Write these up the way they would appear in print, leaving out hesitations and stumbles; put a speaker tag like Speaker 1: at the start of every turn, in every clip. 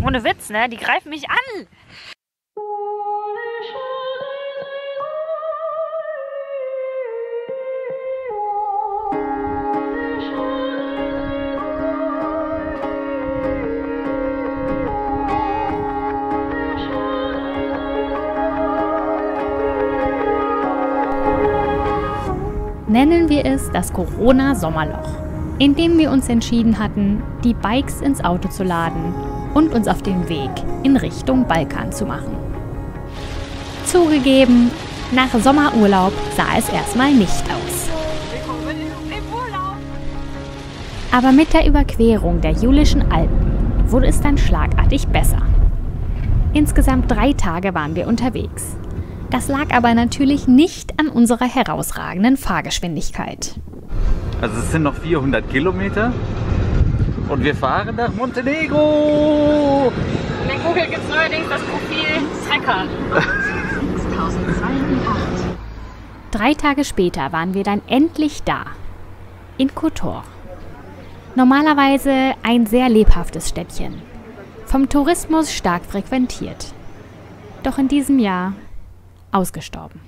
Speaker 1: Ohne Witz, ne? Die greifen mich an.
Speaker 2: Nennen wir es das Corona-Sommerloch, in dem wir uns entschieden hatten, die Bikes ins Auto zu laden und uns auf den Weg in Richtung Balkan zu machen. Zugegeben, nach Sommerurlaub sah es erstmal nicht aus. Aber mit der Überquerung der Julischen Alpen wurde es dann schlagartig besser. Insgesamt 3 Tage waren wir unterwegs. Das lag aber natürlich nicht an unserer herausragenden Fahrgeschwindigkeit.
Speaker 3: Also es sind noch 400 Kilometer und wir fahren nach Montenegro.
Speaker 1: In der Google gibt es neuerdings das Profil Trecker.
Speaker 2: 3 Tage später waren wir dann endlich da, in Kotor. Normalerweise ein sehr lebhaftes Städtchen, vom Tourismus stark frequentiert. Doch in diesem Jahr ausgestorben.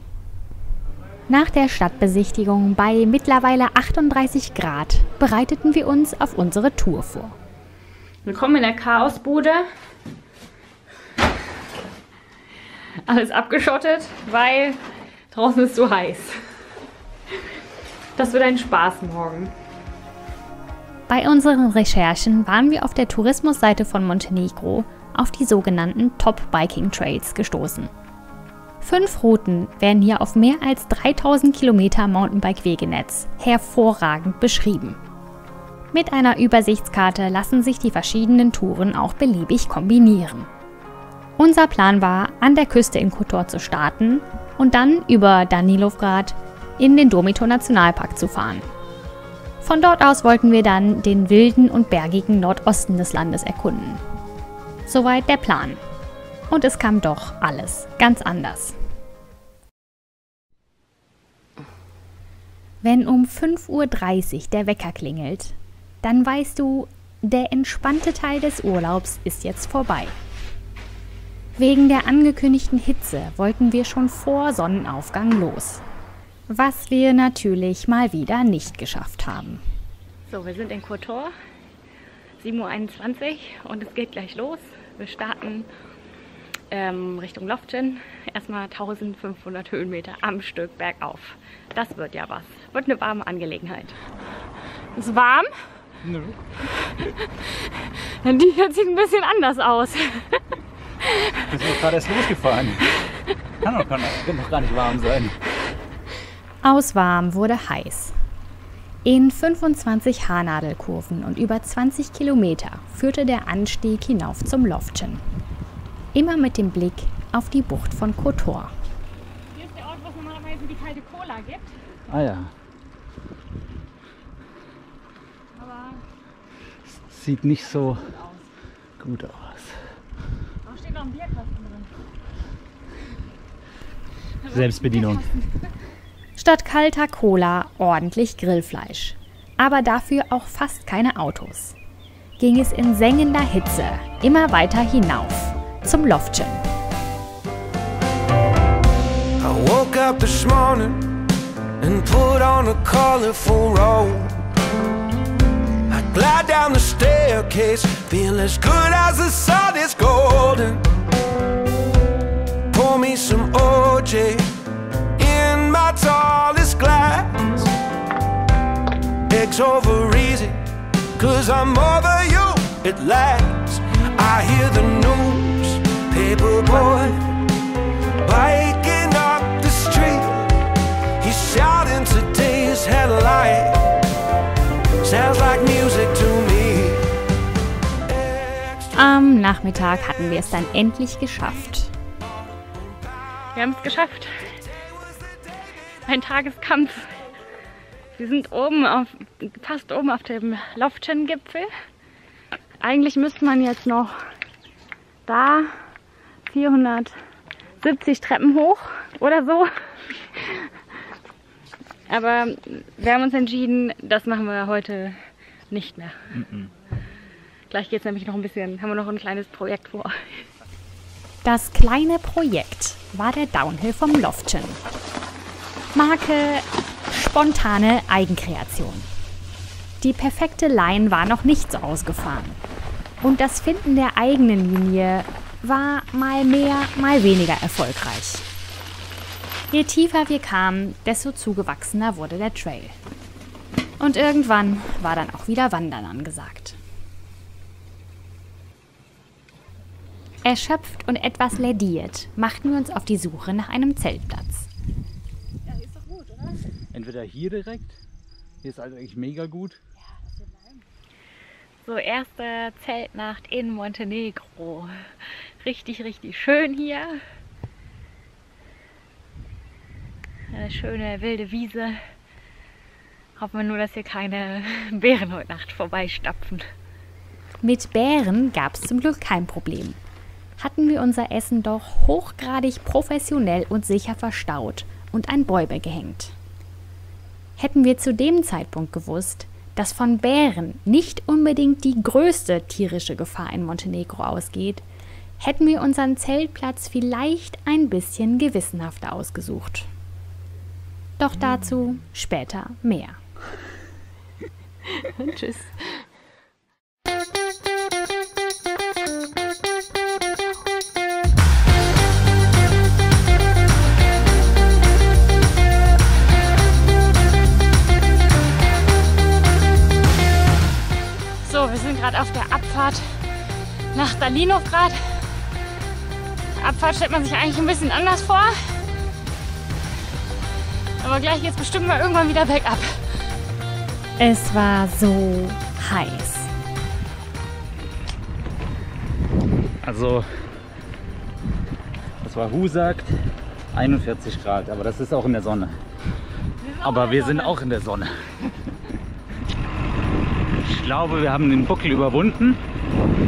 Speaker 2: Nach der Stadtbesichtigung bei mittlerweile 38 Grad bereiteten wir uns auf unsere Tour vor.
Speaker 1: Willkommen in der Chaosbude. Alles abgeschottet, weil draußen ist so heiß. Das wird ein Spaß morgen.
Speaker 2: Bei unseren Recherchen waren wir auf der Tourismusseite von Montenegro auf die sogenannten Top Biking Trails gestoßen. 5 Routen werden hier auf mehr als 3000 Kilometer Mountainbike-Wegenetz hervorragend beschrieben. Mit einer Übersichtskarte lassen sich die verschiedenen Touren auch beliebig kombinieren. Unser Plan war, an der Küste in Kotor zu starten und dann über Danilovgrad in den Domito-Nationalpark zu fahren. Von dort aus wollten wir dann den wilden und bergigen Nordosten des Landes erkunden. Soweit der Plan. Und es kam doch alles ganz anders. Wenn um 5:30 Uhr der Wecker klingelt, dann weißt du, der entspannte Teil des Urlaubs ist jetzt vorbei. Wegen der angekündigten Hitze wollten wir schon vor Sonnenaufgang los. Was wir natürlich mal wieder nicht geschafft haben.
Speaker 1: So, wir sind in Kotor, 7:21 Uhr und es geht gleich los. Wir starten Richtung Lovćen, erstmal 1500 Höhenmeter am Stück bergauf. Das wird ja was. Wird eine warme Angelegenheit. Ist warm? Nö. Die hier sieht ein bisschen anders aus.
Speaker 3: Wir sind gerade erst losgefahren. Kann noch gar nicht warm sein.
Speaker 2: Aus warm wurde heiß. In 25 Haarnadelkurven und über 20 Kilometer führte der Anstieg hinauf zum Lovćen. Immer mit dem Blick auf die Bucht von Kotor.
Speaker 1: Hier ist der Ort, wo es normalerweise die kalte Cola gibt.
Speaker 3: Ah ja.
Speaker 1: Aber
Speaker 3: sieht nicht so gut aus.
Speaker 1: Da steht noch ein Bierkasten drin.
Speaker 3: Selbstbedienung.
Speaker 2: Statt kalter Cola ordentlich Grillfleisch. Aber dafür auch fast keine Autos. Ging es in sengender Hitze immer weiter hinauf zum Lovćen.
Speaker 4: I woke up this morning and put on a colorful robe. I glide down the staircase, feel as good as the sun is golden. Pour me some OJ in my tallest glass. Eggs over easy, 'cause I'm over you at last. I hear the news, paper boy biking up the street. He's shouting today's headline. Sounds like music to me.
Speaker 2: Am Nachmittag hatten wir es dann endlich geschafft.
Speaker 1: Wir haben es geschafft. Ein Tageskampf. Wir sind fast oben auf dem Lovćen-Gipfel. Eigentlich müsste man jetzt noch da 470 Treppen hoch oder so. Aber wir haben uns entschieden, das machen wir heute nicht mehr. Gleich geht es nämlich noch ein bisschen, haben wir noch ein kleines Projekt vor.
Speaker 2: Das kleine Projekt war der Downhill vom Loftchen. Marke spontane Eigenkreation. Die perfekte Line war noch nicht so ausgefahren. Und das Finden der eigenen Linie war mal mehr, mal weniger erfolgreich. Je tiefer wir kamen, desto zugewachsener wurde der Trail. Und irgendwann war dann auch wieder Wandern angesagt. Erschöpft und etwas lädiert machten wir uns auf die Suche nach einem Zeltplatz.
Speaker 3: Ja, ist doch gut, oder? Entweder hier direkt, hier ist also eigentlich mega gut.
Speaker 1: Ja, das wird bleiben. So, erste Zeltnacht in Montenegro. Richtig, richtig schön hier. Eine schöne wilde Wiese. Hoffen wir nur, dass hier keine Bären heute Nacht vorbeistapfen.
Speaker 2: Mit Bären gab es zum Glück kein Problem. Hatten wir unser Essen doch hochgradig professionell und sicher verstaut und an Bäume gehängt. Hätten wir zu dem Zeitpunkt gewusst, dass von Bären nicht unbedingt die größte tierische Gefahr in Montenegro ausgeht, hätten wir unseren Zeltplatz vielleicht ein bisschen gewissenhafter ausgesucht. Doch dazu später mehr.
Speaker 1: Tschüss. So, wir sind gerade auf der Abfahrt nach Dalinowgrad. Abfahrt stellt man sich eigentlich ein bisschen anders vor. Aber gleich geht es bestimmt mal irgendwann wieder bergab.
Speaker 2: Es war so heiß.
Speaker 3: Also, das war sagt 41 Grad, aber das ist auch in der Sonne. Aber wir sind auch in der Sonne. Ich glaube, wir haben den Buckel überwunden.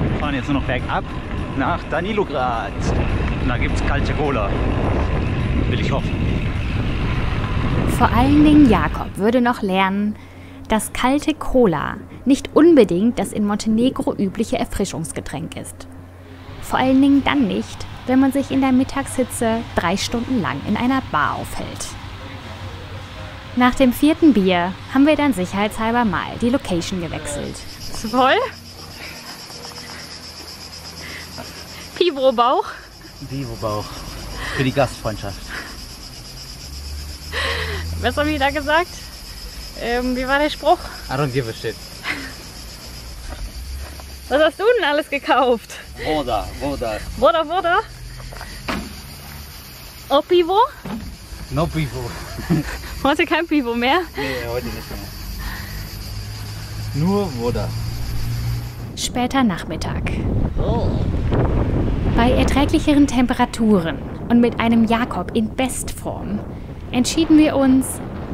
Speaker 3: Wir fahren jetzt nur noch bergab nach Danilograd. Und da gibt es kalte Cola. Will ich hoffen.
Speaker 2: Vor allen Dingen Jakob würde noch lernen, dass kalte Cola nicht unbedingt das in Montenegro übliche Erfrischungsgetränk ist. Vor allen Dingen dann nicht, wenn man sich in der Mittagshitze 3 Stunden lang in einer Bar aufhält. Nach dem 4. Bier haben wir dann sicherheitshalber mal die Location gewechselt.
Speaker 1: Ist voll? Pivo-Bauch.
Speaker 3: Pivo-Bauch. Für die Gastfreundschaft.
Speaker 1: Was haben die da gesagt? Wie war der Spruch?
Speaker 3: I don't give a shit.
Speaker 1: Was hast du denn alles gekauft?
Speaker 3: Voda.
Speaker 1: Voda? Oh, Pivo?
Speaker 3: No Pivo.
Speaker 1: Heute kein Pivo mehr?
Speaker 3: Nee, heute nicht mehr. Nur Voda.
Speaker 2: Später Nachmittag. Bei erträglicheren Temperaturen und mit einem Jakob in Bestform entschieden wir uns,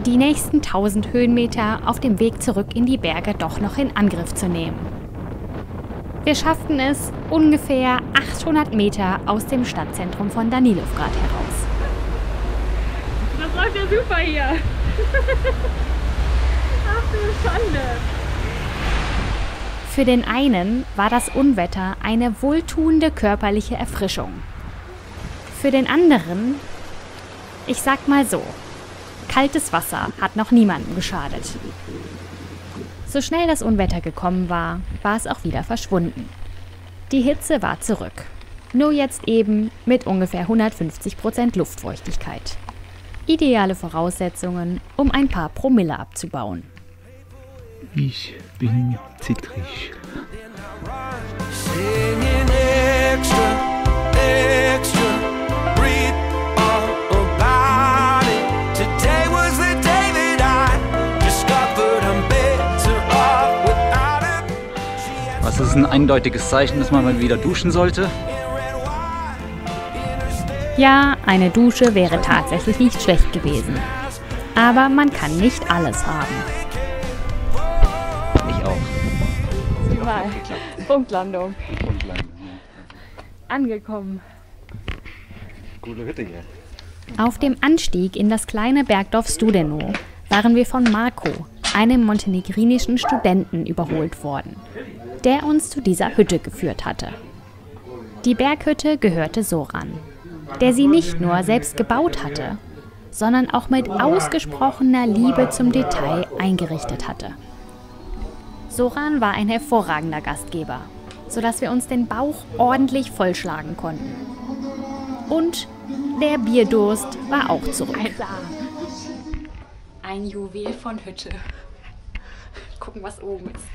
Speaker 2: die nächsten 1000 Höhenmeter auf dem Weg zurück in die Berge doch noch in Angriff zu nehmen. Wir schafften es ungefähr 800 Meter aus dem Stadtzentrum von Danilowgrad heraus.
Speaker 1: Das läuft ja super hier. Ach du Schande.
Speaker 2: Für den einen war das Unwetter eine wohltuende körperliche Erfrischung. Für den anderen, ich sag mal so, kaltes Wasser hat noch niemandem geschadet. So schnell das Unwetter gekommen war, war es auch wieder verschwunden. Die Hitze war zurück. Nur jetzt eben mit ungefähr 150% Luftfeuchtigkeit. Ideale Voraussetzungen, um ein paar Promille abzubauen.
Speaker 3: Ich bin zittrig.
Speaker 4: Singing extra, extra, read all about it. Today was the day that I discovered I'm better off without it.
Speaker 3: Was ist ein eindeutiges Zeichen, dass man mal wieder duschen sollte?
Speaker 2: Ja, eine Dusche wäre tatsächlich nicht schlecht gewesen. Aber man kann nicht alles haben.
Speaker 3: Ich auch.
Speaker 1: Sieh mal. Punktlandung. Angekommen.
Speaker 3: Coole Hütte hier.
Speaker 2: Auf dem Anstieg in das kleine Bergdorf Studeno waren wir von Marco, einem montenegrinischen Studenten überholt worden, der uns zu dieser Hütte geführt hatte. Die Berghütte gehörte Zoran, der sie nicht nur selbst gebaut hatte, sondern auch mit ausgesprochener Liebe zum Detail eingerichtet hatte. Zoran war ein hervorragender Gastgeber, sodass wir uns den Bauch ordentlich vollschlagen konnten. Und der Bierdurst war auch zurück.
Speaker 1: Ein Juwel von Hütte. Gucken, was oben ist.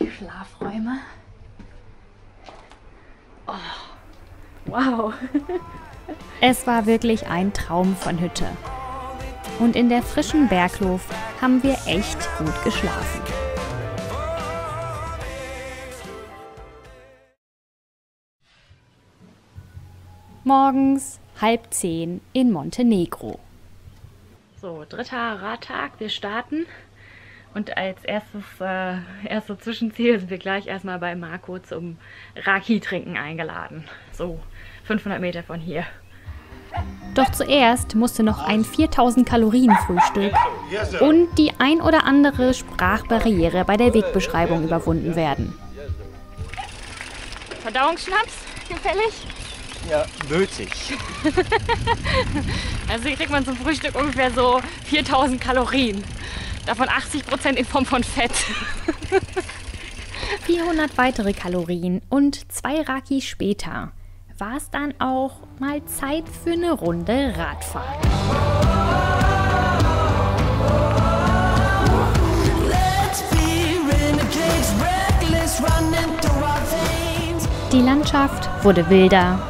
Speaker 1: Die Schlafräume. Oh, wow.
Speaker 2: Es war wirklich ein Traum von Hütte. Und in der frischen Bergluft haben wir echt gut geschlafen. Morgens 9:30 in Montenegro.
Speaker 1: So, 3. Radtag, wir starten. Und als erste Zwischenziel sind wir gleich erstmal bei Marco zum Raki-Trinken eingeladen. So 500 Meter von hier.
Speaker 2: Doch zuerst musste noch ein 4000-Kalorien-Frühstück und die ein oder andere Sprachbarriere bei der Wegbeschreibung überwunden werden.
Speaker 1: Verdauungsschnaps, gefällig?
Speaker 3: Ja, nötig.
Speaker 1: Also hier kriegt man zum Frühstück ungefähr so 4000 Kalorien. Davon 80% in Form von Fett.
Speaker 2: 400 weitere Kalorien und 2 Raki später war es dann auch mal Zeit für eine Runde Radfahren. Die Landschaft wurde wilder,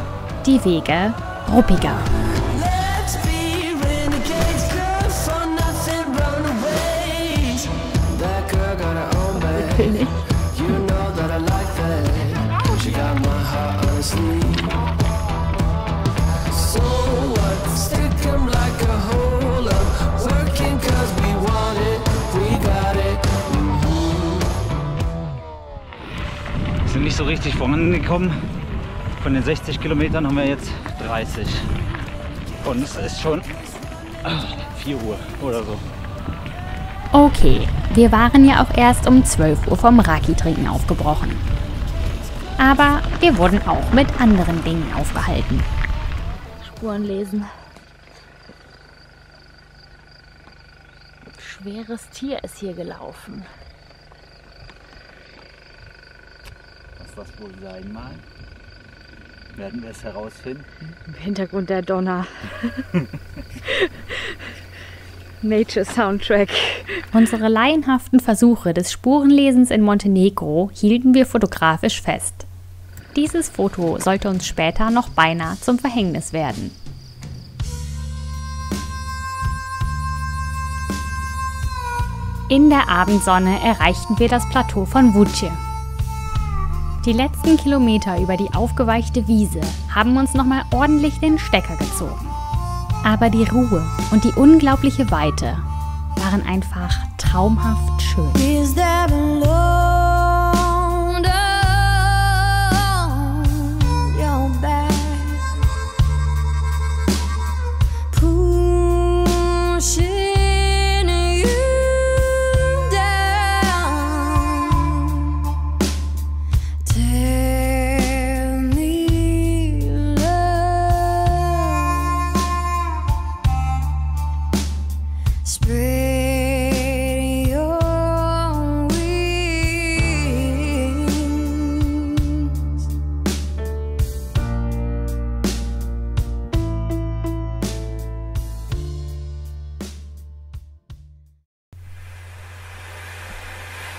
Speaker 2: die Wege ruppiger.
Speaker 3: Wir sind nicht so richtig vorangekommen. Von den 60 Kilometern haben wir jetzt 30. Und es ist schon 4 Uhr oder so.
Speaker 2: Okay, wir waren ja auch erst um 12 Uhr vom Raki-Trinken aufgebrochen. Aber wir wurden auch mit anderen Dingen aufgehalten.
Speaker 1: Spuren lesen. Schweres Tier ist hier gelaufen.
Speaker 3: Was das wohl sein mag, werden wir es herausfinden.
Speaker 1: Im Hintergrund der Donner. Nature Soundtrack.
Speaker 2: Unsere laienhaften Versuche des Spurenlesens in Montenegro hielten wir fotografisch fest. Dieses Foto sollte uns später noch beinahe zum Verhängnis werden. In der Abendsonne erreichten wir das Plateau von Vučje. Die letzten Kilometer über die aufgeweichte Wiese haben uns nochmal ordentlich den Stecker gezogen. Aber die Ruhe und die unglaubliche Weite waren einfach traumhaft schön.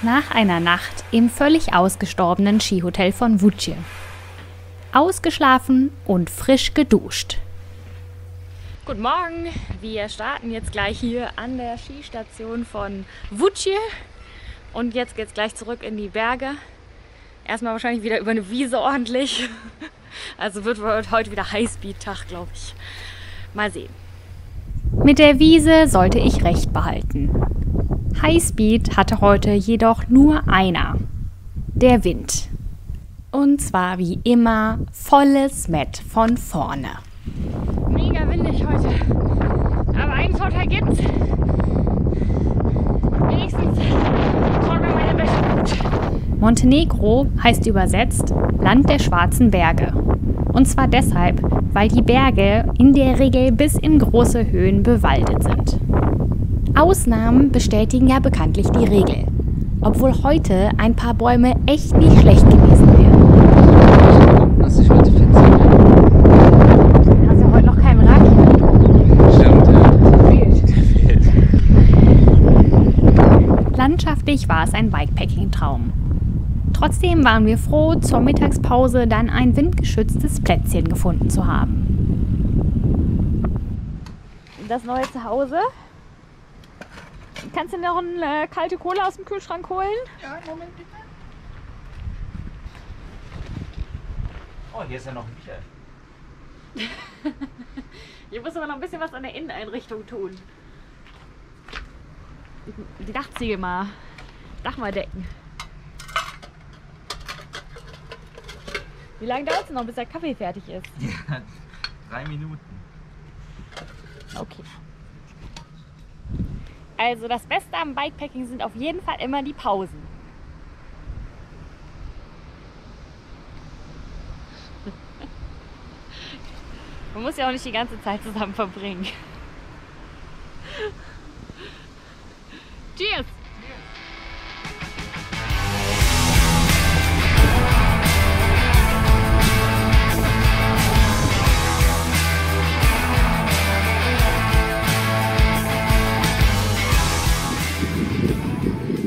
Speaker 2: Nach einer Nacht im völlig ausgestorbenen Skihotel von Vučje. Ausgeschlafen und frisch geduscht.
Speaker 1: Guten Morgen, wir starten jetzt gleich hier an der Skistation von Vučje und jetzt geht es gleich zurück in die Berge. Erstmal wahrscheinlich wieder über eine Wiese ordentlich. Also wird heute wieder Highspeed-Tag, glaube ich. Mal sehen.
Speaker 2: Mit der Wiese sollte ich recht behalten. Highspeed hatte heute jedoch nur einer, der Wind. Und zwar wie immer volles Met von vorne.
Speaker 1: Mega windig heute, aber Vorteil gibt's. Wenigstens trocknen meine Wäsche gut.
Speaker 2: Montenegro heißt übersetzt Land der schwarzen Berge. Und zwar deshalb, weil die Berge in der Regel bis in große Höhen bewaldet sind. Ausnahmen bestätigen ja bekanntlich die Regel, obwohl heute ein paar Bäume echt nicht schlecht gewesen wären.
Speaker 3: Lass dich heute fit.
Speaker 1: Hast du heute noch keinen Raki getrunken?
Speaker 3: Stimmt, ja.
Speaker 2: Landschaftlich war es ein Bikepacking-Traum. Trotzdem waren wir froh, zur Mittagspause dann ein windgeschütztes Plätzchen gefunden zu haben.
Speaker 1: Das neue Zuhause. Kannst du noch eine kalte Cola aus dem Kühlschrank holen?
Speaker 3: Ja, Moment bitte. Oh, hier ist ja noch ein Bier.
Speaker 1: Hier muss aber noch ein bisschen was an der Inneneinrichtung tun. Die Dachziegel mal. Dach mal decken. Wie lange dauert es noch, bis der Kaffee fertig ist?
Speaker 3: Ja, 3 Minuten.
Speaker 1: Okay. Also das Beste am Bikepacking sind auf jeden Fall immer die Pausen. Man muss ja auch nicht die ganze Zeit zusammen verbringen. Cheers!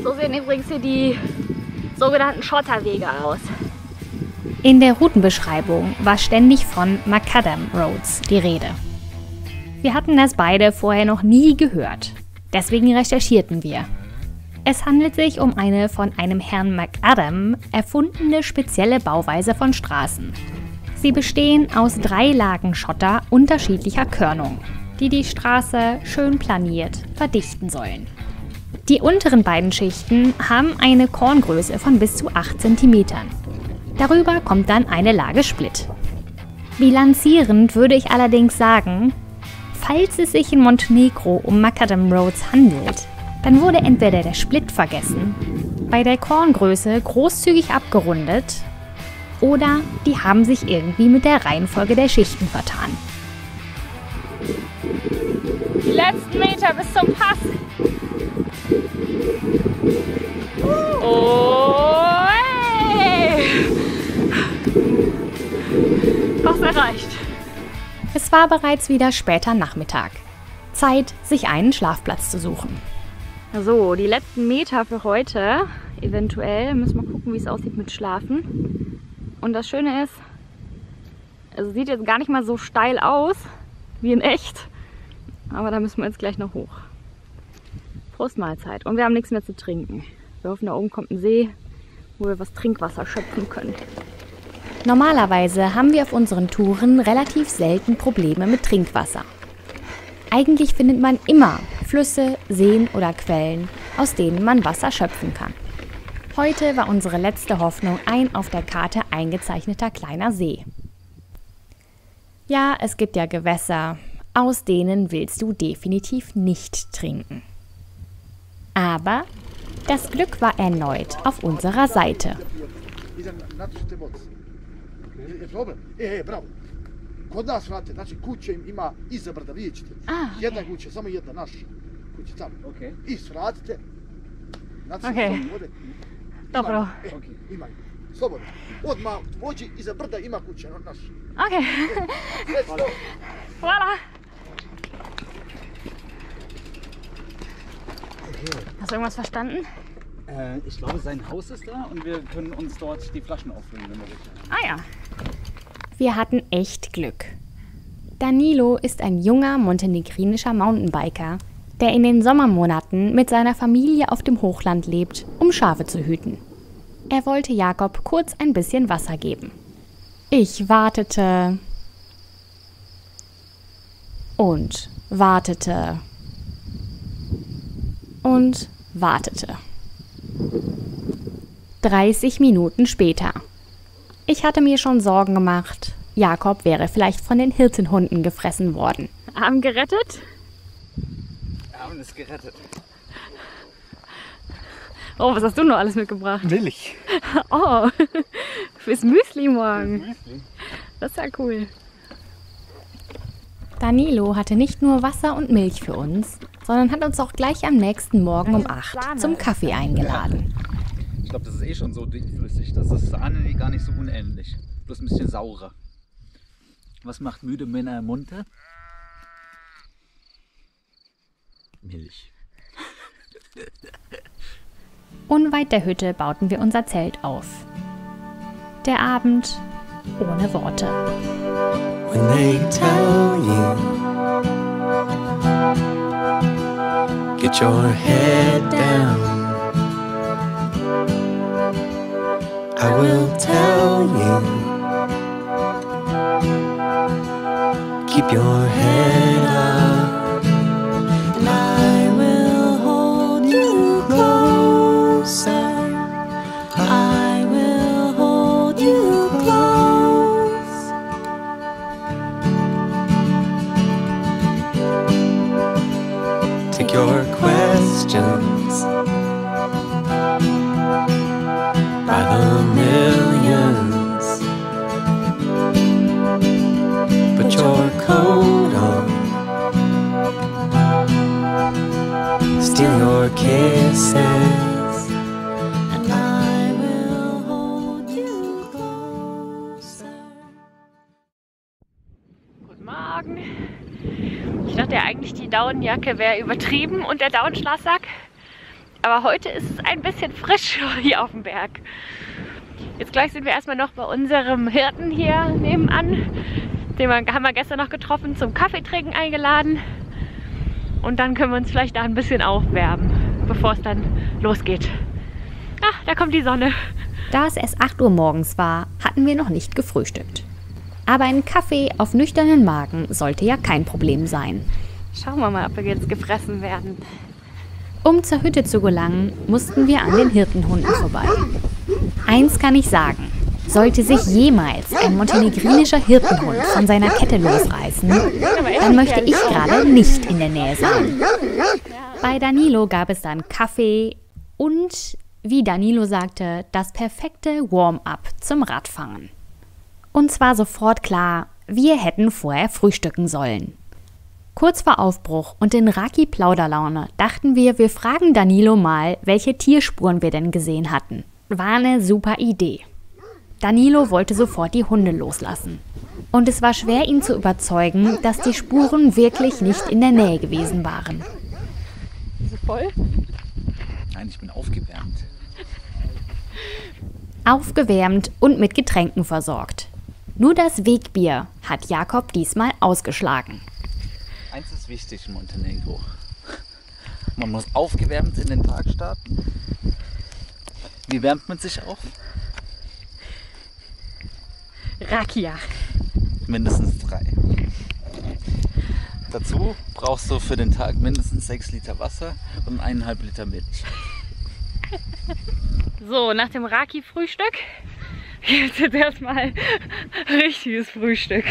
Speaker 1: So sehen übrigens hier die sogenannten Schotterwege aus.
Speaker 2: In der Routenbeschreibung war ständig von Macadam Roads die Rede. Wir hatten das beide vorher noch nie gehört. Deswegen recherchierten wir. Es handelt sich um eine von einem Herrn Macadam erfundene spezielle Bauweise von Straßen. Sie bestehen aus 3 Lagen Schotter unterschiedlicher Körnung, die die Straße schön planiert verdichten sollen. Die unteren beiden Schichten haben eine Korngröße von bis zu 8 cm. Darüber kommt dann eine Lage Split. Bilanzierend würde ich allerdings sagen, falls es sich in Montenegro um Macadam Roads handelt, dann wurde entweder der Split vergessen, bei der Korngröße großzügig abgerundet oder die haben sich irgendwie mit der Reihenfolge der Schichten vertan.
Speaker 1: Die letzten Meter bis zum Pass. Oh, hey. Pass erreicht.
Speaker 2: Es war bereits wieder später Nachmittag. Zeit, sich einen Schlafplatz zu suchen.
Speaker 1: So, die letzten Meter für heute. Eventuell müssen wir gucken, wie es aussieht mit Schlafen. Und das Schöne ist, es sieht jetzt gar nicht mal so steil aus wie in echt. Aber da müssen wir jetzt gleich noch hoch. Prost Mahlzeit. Und wir haben nichts mehr zu trinken. Wir hoffen, da oben kommt ein See, wo wir was Trinkwasser schöpfen können.
Speaker 2: Normalerweise haben wir auf unseren Touren relativ selten Probleme mit Trinkwasser. Eigentlich findet man immer Flüsse, Seen oder Quellen, aus denen man Wasser schöpfen kann. Heute war unsere letzte Hoffnung ein auf der Karte eingezeichneter kleiner See. Ja, es gibt ja Gewässer, aus denen willst du definitiv nicht trinken. Aber das Glück war erneut auf unserer Seite.
Speaker 5: Kod nas, znate, znači kuće ima iza brda, vidjet ćete. Jedna kuća, samo jedna, naša kuća tamo. I svratite, znači vode.
Speaker 1: Dobro.
Speaker 5: Ima, slobodno. Odmah vođi iza brda ima kuća, naša.
Speaker 1: Okay. Voilà. Hast du irgendwas verstanden?
Speaker 3: Ich glaube, sein Haus ist da und wir können uns dort die Flaschen auffüllen, wenn wir richtig haben.
Speaker 1: Ah ja.
Speaker 2: Wir hatten echt Glück. Danilo ist ein junger montenegrinischer Mountainbiker, der in den Sommermonaten mit seiner Familie auf dem Hochland lebt, um Schafe zu hüten. Er wollte Jakob kurz ein bisschen Wasser geben. Ich wartete und wartete und wartete. 30 Minuten später. Ich hatte mir schon Sorgen gemacht, Jakob wäre vielleicht von den Hirtenhunden gefressen worden.
Speaker 1: Arm gerettet?
Speaker 3: zumindest gerettet.
Speaker 1: Oh, was hast du noch alles mitgebracht?
Speaker 3: Milch.
Speaker 1: Oh, fürs Müsli morgen. Das ist ja cool.
Speaker 2: Danilo hatte nicht nur Wasser und Milch für uns, sondern hat uns auch gleich am nächsten Morgen um 8 zum Kaffee eingeladen.
Speaker 3: Ich glaube, das ist eh schon so dickflüssig. Das ist Sahne gar nicht so unähnlich. Bloß ein bisschen saurer. Was macht müde Männer munter? Milch.
Speaker 2: Unweit der Hütte bauten wir unser Zelt auf. Der Abend ohne Worte.
Speaker 4: When they tell you, get your head down, I will tell you, keep your head up, and I will hold you closer, I will hold you close. Take your questions by the millions. Put your coat on, steal your kisses, and I will hold you closer.
Speaker 1: Guten Morgen. Ich dachte ja eigentlich, die Daunenjacke wäre übertrieben und der Daunenschlafsack. Aber heute ist es ein bisschen frisch hier auf dem Berg. Jetzt gleich sind wir erstmal noch bei unserem Hirten hier nebenan. Den haben wir gestern noch getroffen, zum Kaffeetrinken eingeladen. Und dann können wir uns vielleicht da ein bisschen aufwärmen, bevor es dann losgeht. Ah, da kommt die Sonne.
Speaker 2: Da es erst 8 Uhr morgens war, hatten wir noch nicht gefrühstückt. Aber ein Kaffee auf nüchternen Magen sollte ja kein Problem sein.
Speaker 1: Schauen wir mal, ob wir jetzt gefressen werden.
Speaker 2: Um zur Hütte zu gelangen, mussten wir an den Hirtenhunden vorbei. Eins kann ich sagen, sollte sich jemals ein montenegrinischer Hirtenhund von seiner Kette losreißen, dann möchte ich gerade nicht in der Nähe sein. Bei Danilo gab es dann Kaffee und, wie Danilo sagte, das perfekte Warm-up zum Radfahren. Uns war sofort klar, wir hätten vorher frühstücken sollen. Kurz vor Aufbruch und in Raki-Plauderlaune dachten wir fragen Danilo mal, welche Tierspuren wir denn gesehen hatten. War eine super Idee. Danilo wollte sofort die Hunde loslassen. Und es war schwer, ihn zu überzeugen, dass die Spuren wirklich nicht in der Nähe gewesen waren.
Speaker 1: Ist es voll?
Speaker 3: Nein, ich bin aufgewärmt.
Speaker 2: Aufgewärmt und mit Getränken versorgt. Nur das Wegbier hat Jakob diesmal ausgeschlagen.
Speaker 3: Eins ist wichtig in Montenegro. Man muss aufgewärmt in den Tag starten. Wie wärmt man sich auf?
Speaker 1: Rakia.
Speaker 3: Mindestens 3. Dazu brauchst du für den Tag mindestens 6 Liter Wasser und 1,5 Liter Milch.
Speaker 1: So, nach dem Raki-Frühstück gibt es jetzt erstmal richtiges Frühstück.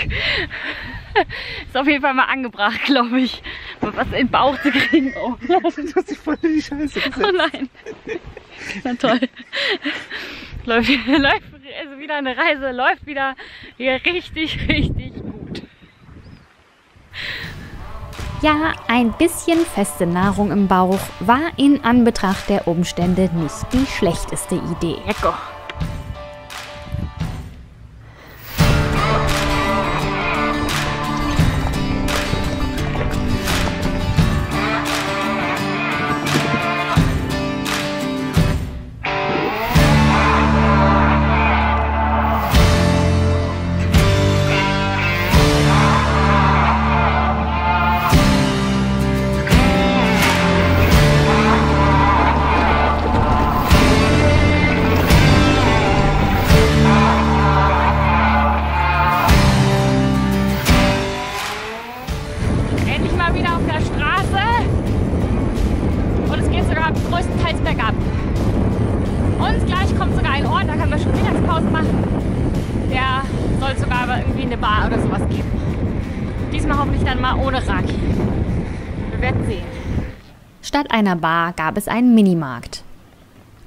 Speaker 1: Ist auf jeden Fall mal angebracht, glaube ich, mal was in den Bauch zu kriegen. Oh,
Speaker 3: das ist voll die Scheiße gesetzt.
Speaker 1: Oh nein. Na toll. Läuft also wieder eine Reise, läuft wieder hier richtig gut.
Speaker 2: Ja, ein bisschen feste Nahrung im Bauch war in Anbetracht der Umstände nicht die schlechteste Idee.
Speaker 1: Lecker. Größtenteils bergab. Und gleich kommt sogar ein Ort, da können wir schon Mittagspause machen. Der soll sogar aber irgendwie eine Bar oder sowas geben. Diesmal hoffentlich dann mal ohne Raki. Wir werden sehen.
Speaker 2: Statt einer Bar gab es einen Minimarkt.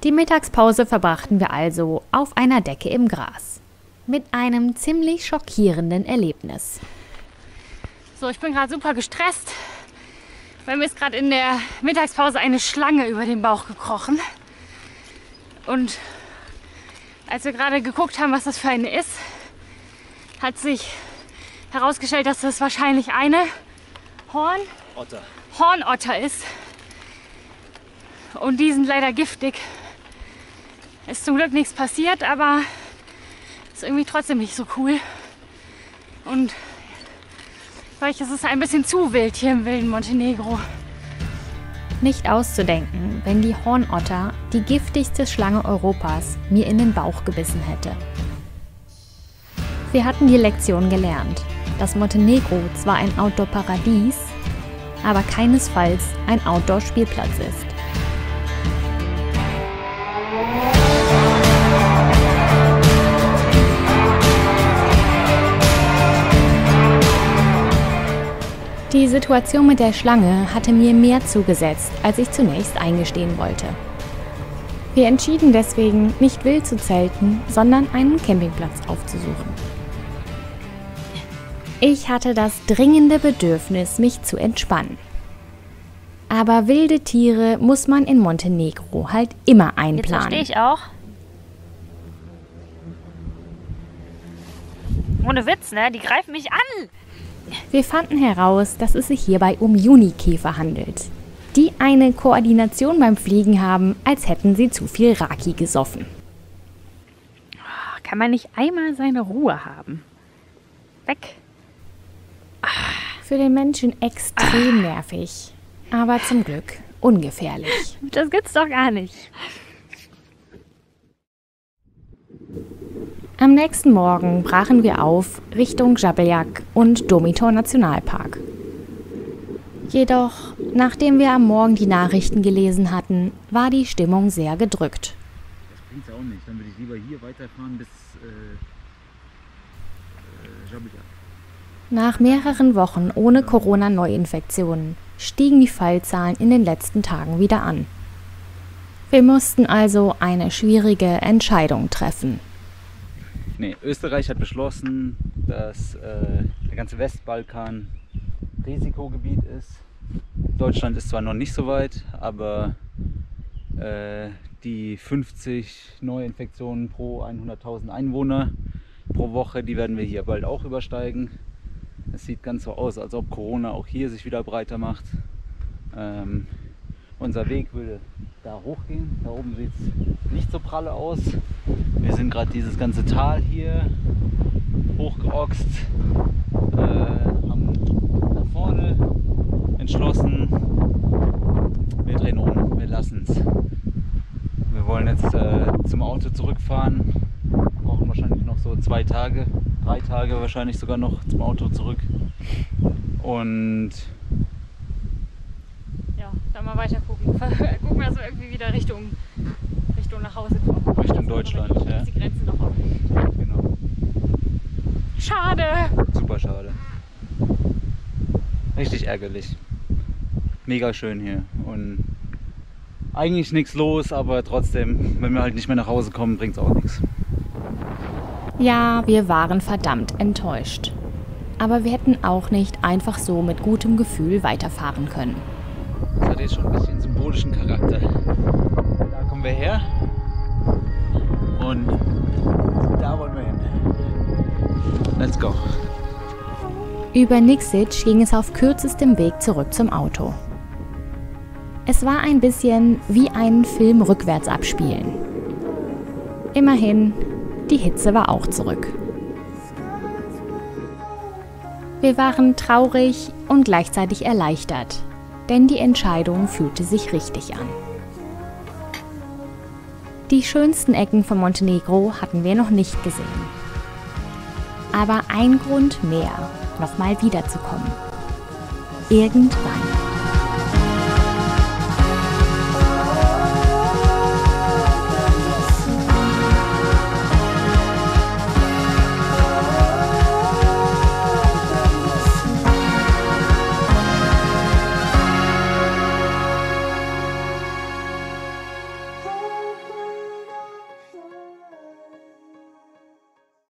Speaker 2: Die Mittagspause verbrachten wir also auf einer Decke im Gras. Mit einem ziemlich schockierenden Erlebnis.
Speaker 1: So, ich bin gerade super gestresst, weil mir ist gerade in der Mittagspause eine Schlange über den Bauch gekrochen. Und als wir gerade geguckt haben, was das für eine ist, hat sich herausgestellt, dass das wahrscheinlich eine Hornotter ist. Und die sind leider giftig. Ist zum Glück nichts passiert, aber ist irgendwie trotzdem nicht so cool. Und vielleicht ist es ein bisschen zu wild hier im wilden Montenegro.
Speaker 2: Nicht auszudenken, wenn die Hornotter, die giftigste Schlange Europas, mir in den Bauch gebissen hätte. Wir hatten die Lektion gelernt, dass Montenegro zwar ein Outdoor-Paradies, aber keinesfalls ein Outdoor-Spielplatz ist. Die Situation mit der Schlange hatte mir mehr zugesetzt, als ich zunächst eingestehen wollte. Wir entschieden deswegen, nicht wild zu zelten, sondern einen Campingplatz aufzusuchen. Ich hatte das dringende Bedürfnis, mich zu entspannen. Aber wilde Tiere muss man in Montenegro halt immer einplanen.
Speaker 1: Jetzt verstehe ich auch. Ohne Witz, ne? Die greifen mich an.
Speaker 2: Wir fanden heraus, dass es sich hierbei um Junikäfer handelt, die eine Koordination beim Fliegen haben, als hätten sie zu viel Raki gesoffen.
Speaker 1: Kann man nicht einmal seine Ruhe haben? Weg.
Speaker 2: Für den Menschen extrem nervig, aber zum Glück ungefährlich.
Speaker 1: Das gibt's doch gar nicht.
Speaker 2: Am nächsten Morgen brachen wir auf Richtung Žabljak und Domitor Nationalpark. Jedoch, nachdem wir am Morgen die Nachrichten gelesen hatten, war die Stimmung sehr gedrückt.
Speaker 3: Das bringt's auch nicht, dann würde ich lieber hier weiterfahren bis Žabljak.
Speaker 2: Nach mehreren Wochen ohne Corona-Neuinfektionen stiegen die Fallzahlen in den letzten Tagen wieder an. Wir mussten also eine schwierige Entscheidung treffen.
Speaker 3: Nee, Österreich hat beschlossen, dass der ganze Westbalkan Risikogebiet ist. Deutschland ist zwar noch nicht so weit, aber die 50 Neuinfektionen pro 100.000 Einwohner pro Woche, die werden wir hier bald auch übersteigen. Es sieht ganz so aus, als ob Corona auch hier sich wieder breiter macht. Unser Weg würde da hochgehen. Da oben sieht es nicht so pralle aus. Wir sind gerade dieses ganze Tal hier hochgeoxt, haben da vorne entschlossen, wir drehen um, wir lassen es. Wir wollen jetzt zum Auto zurückfahren, brauchen wahrscheinlich noch so 2 Tage, 3 Tage wahrscheinlich sogar noch zum Auto zurück. Und
Speaker 1: ja, dann mal weiter gucken. Gucken wir, dass wir irgendwie wieder Richtung nach Hause kommen.
Speaker 3: Richtung Deutschland, ja.
Speaker 1: Die Grenze noch offen.
Speaker 3: Genau.
Speaker 1: Schade!
Speaker 3: Super schade. Richtig ärgerlich. Mega schön hier. Und eigentlich nichts los, aber trotzdem, wenn wir halt nicht mehr nach Hause kommen, bringt es auch nichts.
Speaker 2: Ja, wir waren verdammt enttäuscht. Aber wir hätten auch nicht einfach so mit gutem Gefühl weiterfahren können.
Speaker 3: Das hat jetzt schon ein bisschen symbolischen Charakter. Da kommen wir her und da wollen wir hin. Let's go.
Speaker 2: Über Nikšić ging es auf kürzestem Weg zurück zum Auto. Es war ein bisschen wie einen Film rückwärts abspielen. Immerhin, die Hitze war auch zurück. Wir waren traurig und gleichzeitig erleichtert, denn die Entscheidung fühlte sich richtig an. Die schönsten Ecken von Montenegro hatten wir noch nicht gesehen. Aber ein Grund mehr, nochmal wiederzukommen. Irgendwann.